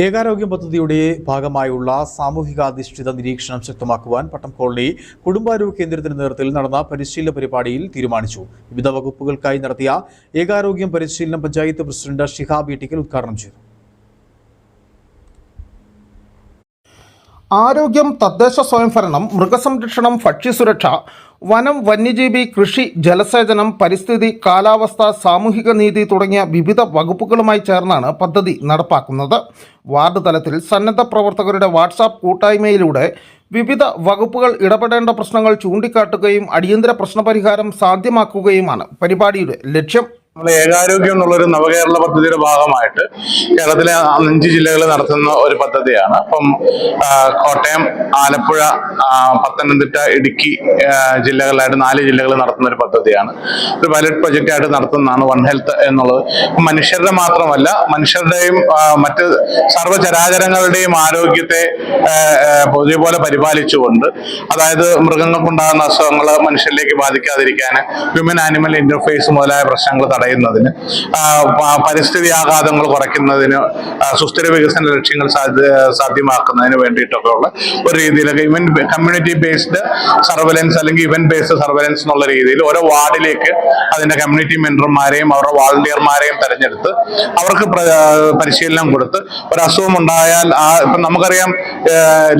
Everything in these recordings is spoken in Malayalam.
ഏകാരോഗ്യം പദ്ധതിയുടെ ഭാഗമായുള്ള സാമൂഹികാധിഷ്ഠിത നിരീക്ഷണം ശക്തമാക്കുവാൻ പട്ടം കോളനി കുടുംബാരോഗ്യ കേന്ദ്രത്തിന്റെ നേതൃത്വത്തിൽ നടന്ന പരിശീലന പരിപാടിയിൽ തീരുമാനിച്ചു. വിവിധ വകുപ്പുകൾക്കായി നടത്തിയ ഏകാരോഗ്യം പരിശീലനം പഞ്ചായത്ത് പ്രസിഡന്റ് ഷിഹാബ് ഇട്ടിക്കൽ ഉദ്ഘാടനം ചെയ്തു. ആരോഗ്യം, തദ്ദേശ സ്വയംഭരണം, മൃഗസംരക്ഷണം, ഭക്ഷ്യസുരക്ഷ, വനം, വന്യജീവി, കൃഷി, ജലസേചനം, പരിസ്ഥിതി, കാലാവസ്ഥ, സാമൂഹിക നീതി തുടങ്ങിയ വിവിധ വകുപ്പുകളുമായി ചേർന്നാണ് പദ്ധതി നടപ്പാക്കുന്നത്. വാർഡ് തലത്തിൽ സന്നദ്ധ പ്രവർത്തകരുടെ വാട്സാപ്പ് കൂട്ടായ്മയിലൂടെ വിവിധ വകുപ്പുകൾ ഇടപെടേണ്ട പ്രശ്നങ്ങൾ ചൂണ്ടിക്കാട്ടുകയും അടിയന്തര പ്രശ്നപരിഹാരം സാധ്യമാക്കുകയുമാണ് പരിപാടിയുടെ ലക്ഷ്യം. ഏകാരോഗ്യം എന്നുള്ളൊരു നവകേരള പദ്ധതിയുടെ ഭാഗമായിട്ട് കേരളത്തിലെ 5 ജില്ലകളിൽ നടത്തുന്ന ഒരു പദ്ധതിയാണ്. അപ്പം കോട്ടയം, ആലപ്പുഴ, പത്തനംതിട്ട, ഇടുക്കി ജില്ലകളിലായിട്ട് 4 ജില്ലകളിൽ നടത്തുന്ന ഒരു പദ്ധതിയാണ്. ഒരു പൈലറ്റ് പ്രൊജക്റ്റ് ആയിട്ട് നടത്തുന്നതാണ് വൺ ഹെൽത്ത് എന്നുള്ളത്. മനുഷ്യരുടെ മാത്രമല്ല, മനുഷ്യരുടെയും മറ്റ് സർവ്വചരാചരങ്ങളുടെയും ആരോഗ്യത്തെ ഒരേപോലെ പരിപാലിച്ചുകൊണ്ട്, അതായത് മൃഗങ്ങൾക്കുണ്ടാകുന്ന അസുഖങ്ങൾ മനുഷ്യരിലേക്ക് ബാധിക്കാതിരിക്കാൻ ഹ്യൂമൻ ആനിമൽ ഇന്റർഫേസ് മുതലായ പ്രശ്നങ്ങൾ തടയുന്നതിന്, പരിസ്ഥിതി ആഘാതങ്ങൾ കുറയ്ക്കുന്നതിന്, സുസ്ഥിര വികസന ലക്ഷ്യങ്ങൾ സാധ്യമാക്കുന്നതിന് വേണ്ടിയിട്ടൊക്കെ ഉള്ള ഒരു രീതിയിലൊക്കെ കമ്മ്യൂണിറ്റി ബേസ്ഡ് സർവലൻസ് അല്ലെങ്കിൽ ഇവന്റ് ബേസ്ഡ് സർവലൻസ് എന്നുള്ള രീതിയിൽ ഓരോ വാർഡിലേക്ക് അതിന്റെ കമ്മ്യൂണിറ്റി മെമ്പർമാരെയും അവരുടെ വാളണ്ടിയർമാരെയും തെരഞ്ഞെടുത്ത് അവർക്ക് പരിശീലനം കൊടുത്ത് ഒരു അസുഖം ഉണ്ടായാൽ, ഇപ്പം നമുക്കറിയാം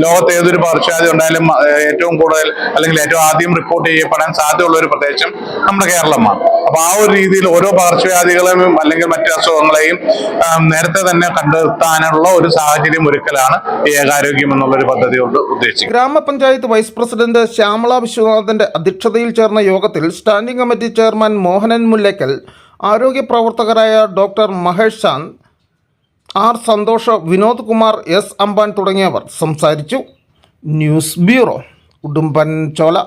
ലോകത്ത് ഏതൊരു പകർച്ചവ്യാധി ഉണ്ടായാലും ഏറ്റവും കൂടുതൽ അല്ലെങ്കിൽ ഏറ്റവും ആദ്യം റിപ്പോർട്ട് ചെയ്യപ്പെടാൻ സാധ്യതയുള്ള ഒരു പ്രദേശം നമ്മുടെ കേരളമാണ്. അപ്പൊ ആ ഒരു രീതിയിൽ ഓരോ പകർച്ചവ്യാധികളെയും അല്ലെങ്കിൽ മറ്റു അസുഖങ്ങളെയും നേരത്തെ തന്നെ കണ്ടെത്താനുള്ള ഒരു സാഹചര്യം ഒരുക്കലാണ് ഈ ഏകാരോഗ്യം എന്നുള്ളൊരു പദ്ധതി കൊണ്ട് ഉദ്ദേശിക്കുന്നത്. ഗ്രാമപഞ്ചായത്ത് വൈസ് പ്രസിഡന്റ് ശ്യാമള വിശ്വനാഥന്റെ അധ്യക്ഷതയിൽ ചേർന്ന യോഗത്തിൽ standing committee chairman Mohanan Mullakkal, ആരോഗ്യ പ്രവർത്തകരായ doctor Mahesh Chand, R Santhosh, Vinod Kumar, S Amban തുടങ്ങിയവർ സംസാരിച്ചു. News bureau, Udumbanchola.